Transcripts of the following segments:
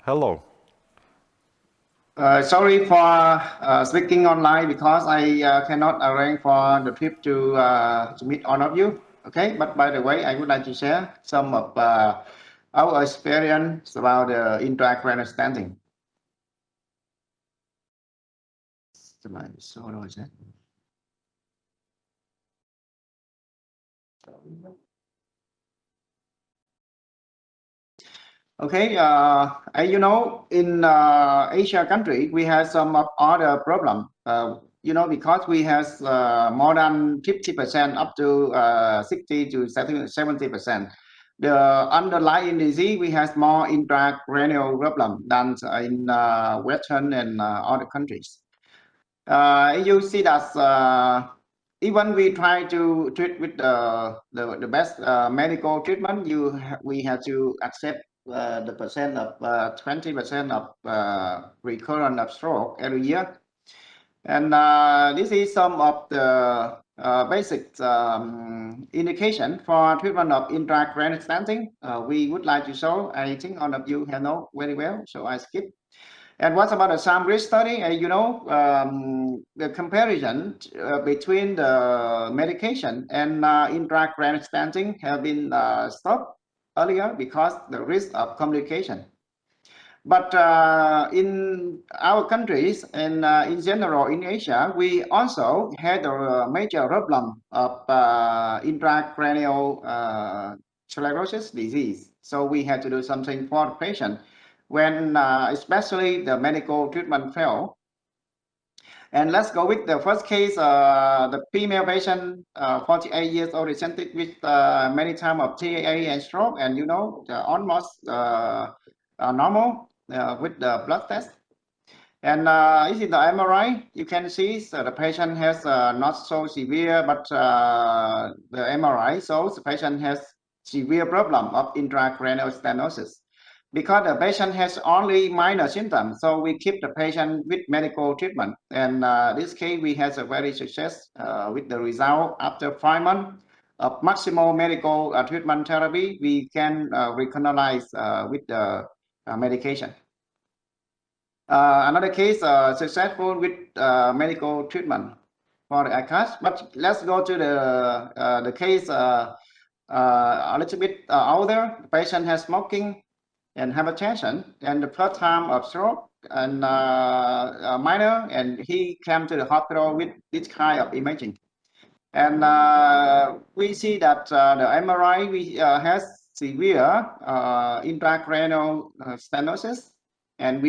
Hello. Sorry for speaking online because I cannot arrange for the trip to meet all of you. Okay, but by the way, I would like to share some of our experience about the indirect understanding. Okay, as you know, in Asia country, we have some other problem. Because we have more than 50% up to 60 to 70%. The underlying disease, we have more intracranial problem than in Western and other countries. You see that even we try to treat with the best medical treatment, we have to accept the percent of 20% of recurrent of stroke every year. And this is some of the basic indication for treatment of intracranial stenting. We would like to show. I think all of you have know very well, so I skip. And what about the SAMRISH study? The comparison between the medication and intracranial stenting have been stopped earlier because the risk of complication. But in our countries and in general in Asia, we also had a major problem of intracranial sclerosis disease. So we had to do something for the patient when especially the medical treatment failed. And let's go with the first case, the female patient, 48 years old, presented with many times of TAA and stroke, and almost normal with the blood test. And this is the MRI. You can see the patient has not so severe, but the MRI shows the patient has severe problem of intracranial stenosis. Because the patient has only minor symptoms, so we keep the patient with medical treatment. And this case, we had a very success with the result after 5 months of maximal medical treatment therapy. We can recognize with the medication. Another case successful with medical treatment for the ICAD. But let's go to the case a little bit older. The patient has smoking and hypertension, and the first time of stroke and minor, and he came to the hospital with this kind of imaging. And we see that the MRI has severe intracranial stenosis, and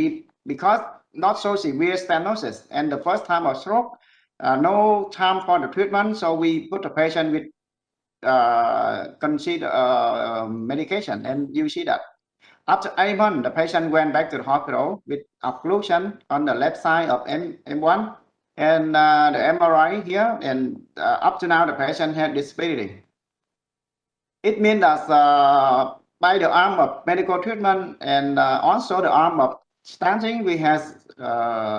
because not so severe stenosis, and the first time of stroke, no time for the treatment, so we put the patient with consider medication, and you see that. After 8 months, the patient went back to the hospital with occlusion on the left side of M1 and the MRI here, and up to now the patient had disability. It means that by the arm of medical treatment and also the arm of stenting, we have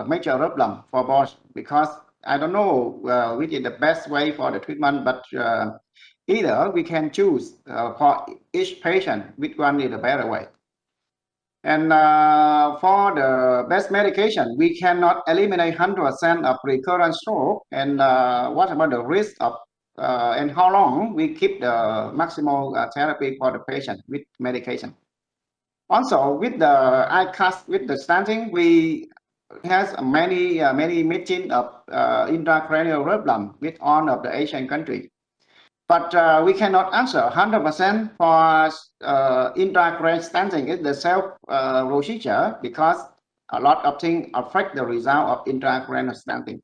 major problem for both, because I don't know which is the best way for the treatment, but either we can choose for each patient which one is the better way. And for the best medication, we cannot eliminate 100% of recurrent stroke. And what about the risk of and how long we keep the maximal therapy for the patient with medication? Also, with the ICAD, with the stenting, we have many meetings of intracranial problem with all of the Asian countries. But we cannot answer 100% for intracranial stenting. It's the self procedure, because a lot of things affect the result of intracranial stenting.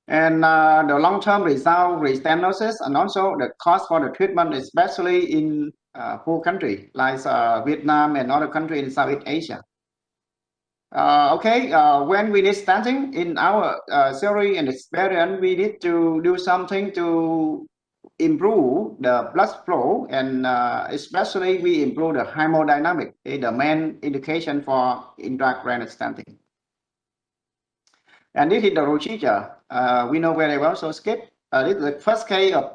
And the long-term result, restenosis, and also the cost for the treatment, especially in poor countries like Vietnam and other countries in Southeast Asia. When we need stenting in our theory and experience, we need to do something to improve the blood flow, and especially we improve the hemodynamic, the main indication for intracranial stenting. And this is the procedure we know very well, so skip. This is the first case of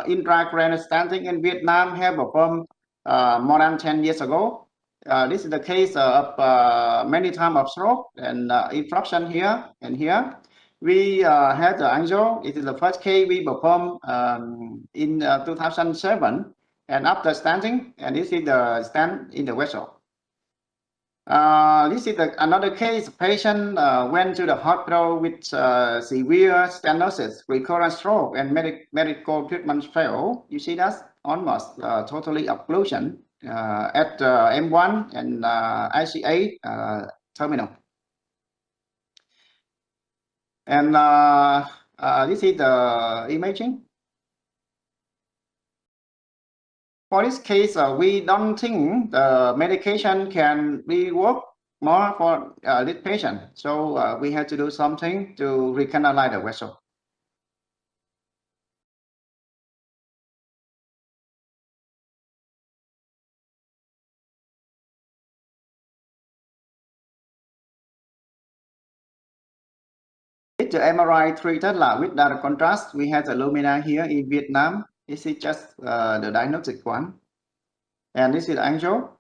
intracranial stenting in Vietnam, have performed more than 10 years ago. this is the case of many times of stroke and infraction here and here. We had the angel. It is the first case we performed in 2007, and after stenting, and this is the stent in the vessel. This is another case. Patient went to the hospital with severe stenosis, recurrent stroke, and medical treatment failed. You see that's almost totally occlusion at M1 and ICAD terminal. And this is the imaging. For this case, we don't think the medication can be work more for this patient. So we have to do something to recanalize the vessel. With the MRI treated with the contrast, we have the lumina here in Vietnam. This is just the diagnostic one. And this is the angel.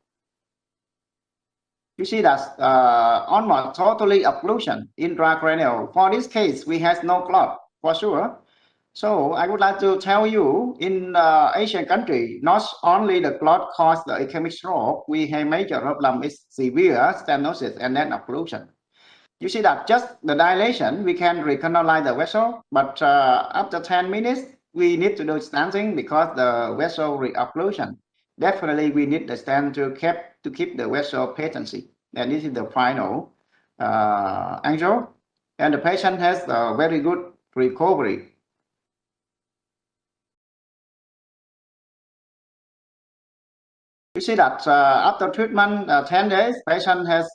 You see that almost totally occlusion intracranial. For this case, we have no clot for sure. So I would like to tell you, in Asian country, not only the clot cause the ischemic stroke, we have major problem is severe stenosis and then occlusion. You see that just the dilation, we can recanalize the vessel, but after 10 minutes, we need to do stenting because the vessel re-occlusion. Definitely, we need the stent to keep the vessel patency. And this is the final angel. And the patient has a very good recovery. You see that after treatment, 10 days, patient has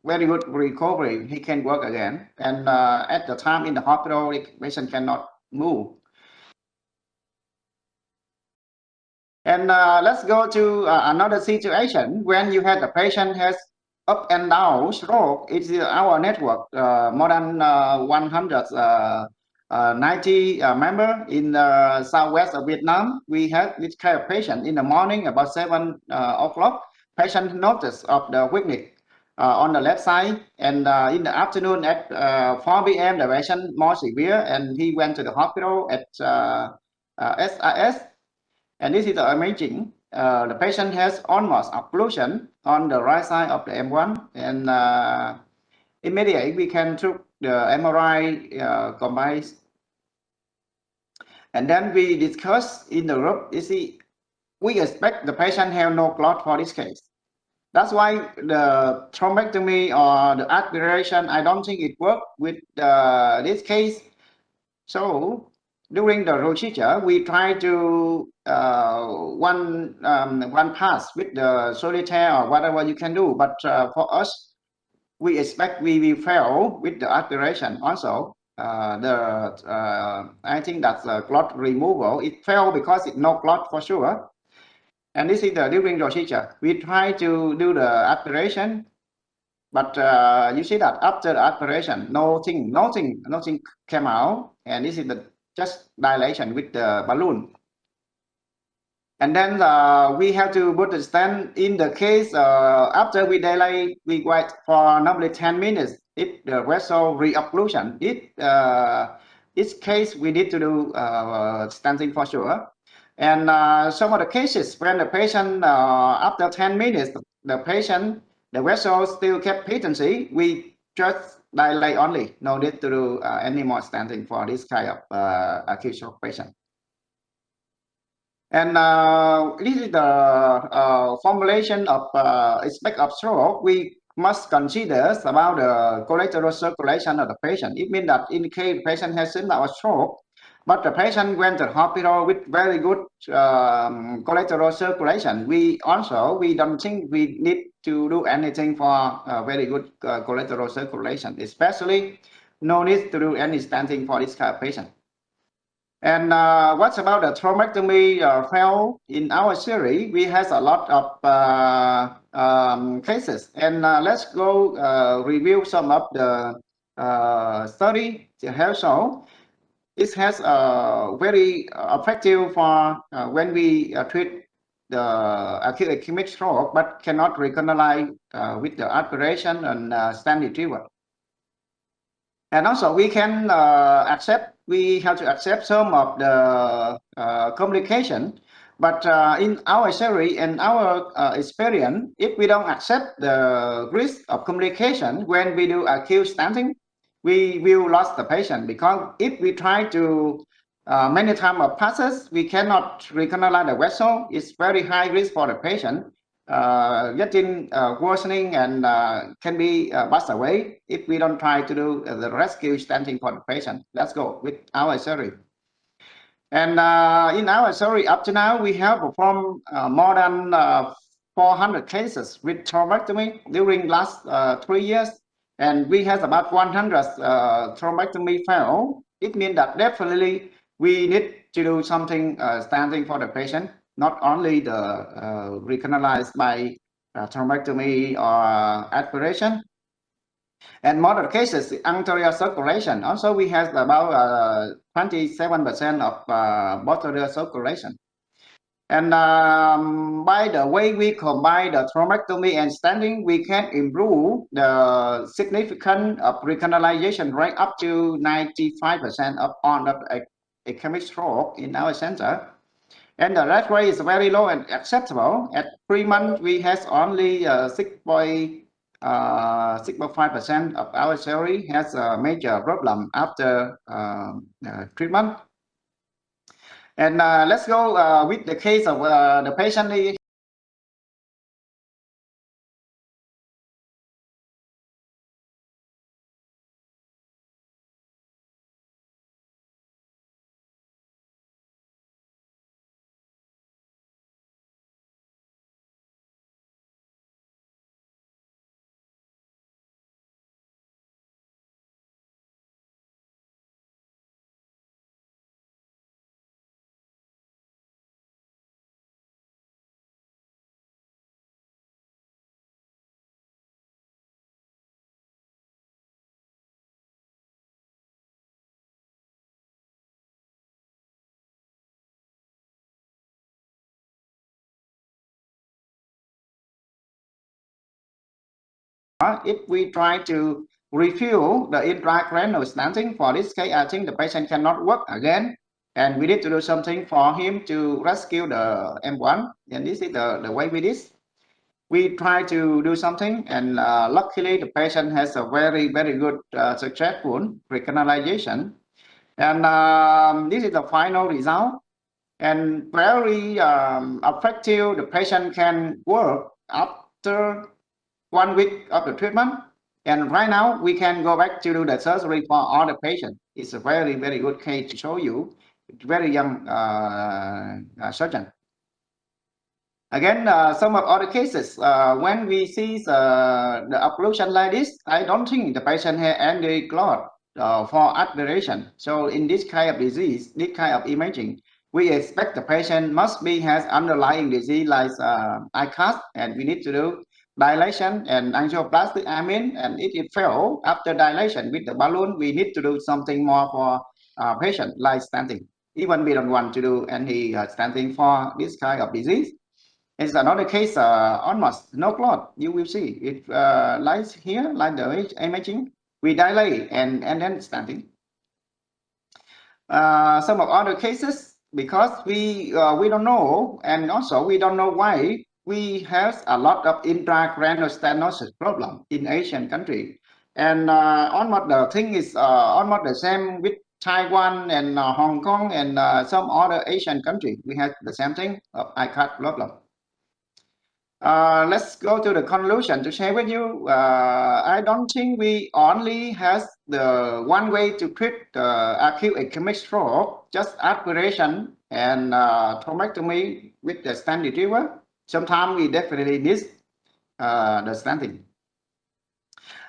very good recovery. He can work again. And at the time in the hospital, the patient cannot move. And let's go to another situation when you have the patient has up and down stroke. It's our network, more than 190 members in southwest of Vietnam. We have this kind of patient in the morning about 7 o'clock. Patient notice of the weakness on the left side, and in the afternoon at 4 p.m. the patient more severe, and he went to the hospital at SIS. And this is the imaging. The patient has almost occlusion on the right side of the M1, and immediately we can do the MRI combined. And then we discuss in the group. You see, we expect the patient have no clot for this case. That's why the thrombectomy or the aspiration, I don't think it worked with this case. So during the procedure, we try to one pass with the solitaire or whatever you can do. But for us, we expect we will fail with the aspiration also. I think that's the clot removal. It failed because it's no clot for sure. And this is the during procedure. We try to do the aspiration, but you see that after the aspiration, nothing came out, and this is the just dilation with the balloon. And then we have to put the stent in the case after we delay, we wait for normally 10 minutes. If the vessel re-occlusion, this case we need to do stenting for sure. And some of the cases when the patient after 10 minutes, the vessel still kept patency, we just dilate only. No need to do any more stenting for this kind of acute stroke patient. And this is the formulation of aspect of stroke. We must consider about the collateral circulation of the patient. It means that in case the patient has symptom of stroke, but the patient went to the hospital with very good collateral circulation, we don't think we need to do anything for very good collateral circulation, especially no need to do any stenting for this kind of patient. And what's about the thrombectomy fail? In our series, we have a lot of cases, and let's go review some of the study to help show. It has very effective for when we treat the acute ischemic stroke, but cannot recognize with the aspiration and stand retrieval. And also we can we have to accept some of the complication, but in our theory and our experience, if we don't accept the risk of complication when we do acute stenting, we will lose the patient, because if we try to many times of passes, we cannot recognize the vessel. It's very high risk for the patient getting worsening and can be passed away if we don't try to do the rescue stenting for the patient. Let's go with our theory. And in our theory, up to now, we have performed more than 400 cases with thrombectomy during last 3 years, and we have about 100 thrombectomy fail. It means that definitely we need to do something stenting for the patient, not only the recognized by thrombectomy or aspiration. And modern cases, anterior circulation. Also, we have about 27% of posterior circulation. And by the way we combine the thrombectomy and stenting, we can improve the significance of recanalization rate up to 95% of on of ischemic stroke in our center. And the death rate is very low and acceptable. At 3 months, we have only 6.5% of our theory has a major problem after treatment. And let's go with the case of the patient. If we try to refill the intracranial stenting, for this case, I think the patient cannot work again, and we need to do something for him to rescue the M1. And this is the way we did. We try to do something, and luckily the patient has a very good successful recanalization. And this is the final result, and very effective. The patient can work after 1 week of the treatment, and right now we can go back to do the surgery for all the patients. It's a very good case to show you. Very young surgeon. Again, some of other cases, when we see the occlusion like this, I don't think the patient has any clot for aspiration. So in this kind of disease, this kind of imaging, we expect the patient must be has underlying disease like ICAD, and we need to do dilation and angioplasty. And if it fails after dilation with the balloon, we need to do something more for patient like stenting. Even we don't want to do any stenting for this kind of disease. It's another case, almost no clot. You will see it lies here, like the imaging. We dilate and then stenting. Some of other cases, because we don't know, and also we don't know why we have a lot of intracranial stenosis problem in Asian country, and almost the thing is almost the same with Taiwan and Hong Kong and some other Asian country. We have the same thing of ICAD problem. Let's go to the conclusion to share with you. I don't think we only have the one way to treat acute ischemic stroke, just aspiration and thrombectomy with the stent retriever. Sometimes we definitely need the stenting.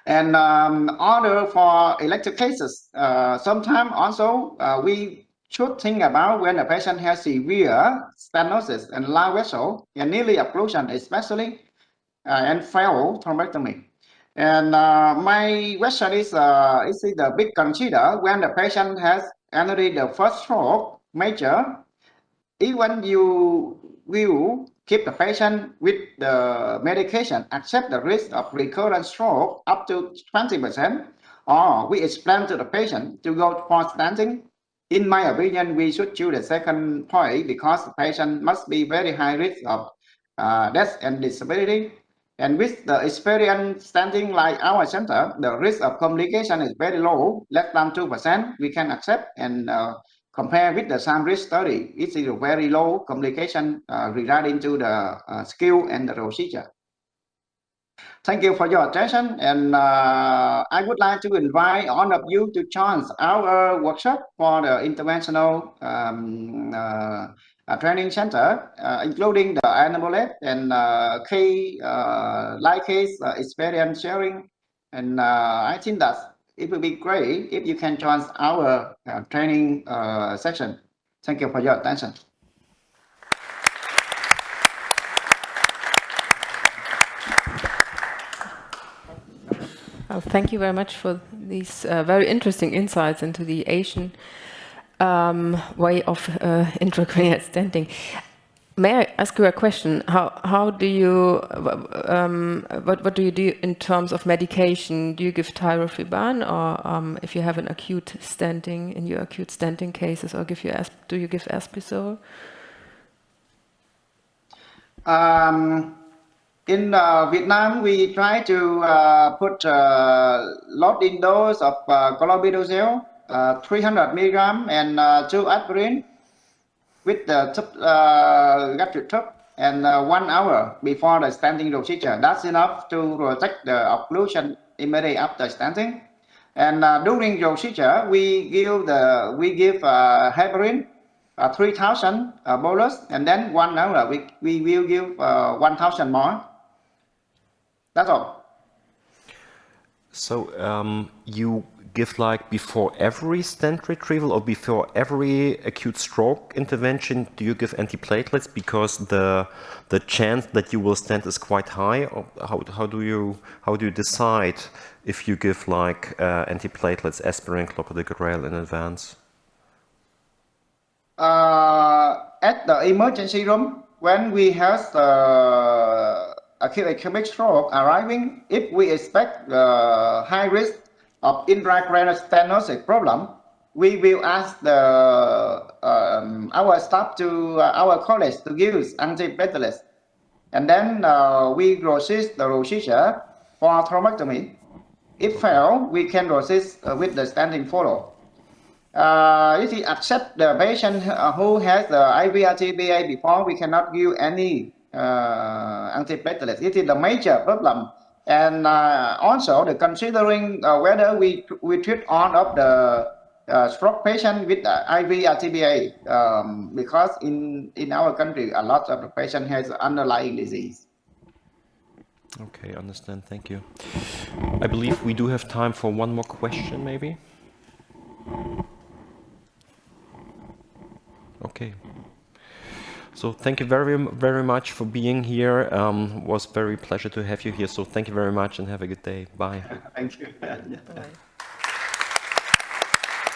And other for elective cases, sometimes also we should think about when a patient has severe stenosis and large vessel and nearly occlusion, especially and failed thrombectomy. And my question is the big consider when the patient has already the first stroke major, even you will keep the patient with the medication, accept the risk of recurrent stroke up to 20%, or we explain to the patient to go for stenting. In my opinion, we should choose the second point because the patient must be very high risk of death and disability. And with the experience stenting like our center, the risk of complication is very low, less than 2%. We can accept and compare with the SAM risk study. It is a very low complication regarding to the skill and the procedure. Thank you for your attention, and I would like to invite all of you to join our workshop for the interventional training center, including the animal lab and key live case experience sharing. And I think that it will be great if you can join our training section. Thank you for your attention. Well, thank you very much for these very interesting insights into the Asian way of intracranial stenting. May I ask you a question? How do you what do you do in terms of medication? Do you give Tirofiban, or if you have an acute stenting in your acute stenting cases, or do you give Aspisol? In Vietnam, we try to put loading dose of clopidogrel, 300 milligram, and 2 aspirin with the gastric tube, and 1 hour before the stenting procedure. That's enough to protect the occlusion immediately after stenting. And during the procedure, we give heparin, 3,000 bolus, and then 1 hour we will give 1,000 more. That's all. So you give like before every stent retrieval or before every acute stroke intervention, do you give antiplatelets because the chance that you will stent is quite high? Or how do you decide if you give like antiplatelets, aspirin, clopidogrel in advance? At the emergency room, when we have acute ischemic stroke arriving, if we expect high risk of intracranial stenosis problem, we will ask our staff our colleagues to use antiplatelets, and then we proceed the procedure for thrombectomy. If fail, we can proceed with the stenting follow. If we accept the patient who has the IVR-TBA before, we cannot give any antiplatelets. It is the major problem, and also the considering whether we treat all of the stroke patient with IVR-TBA, because in our country a lot of the patient has underlying disease. Okay, understand. Thank you. I believe we do have time for one more question, maybe. Okay. So thank you very much for being here. It was very pleasure to have you here. So thank you very much and have a good day. Bye. Thank you. Bye.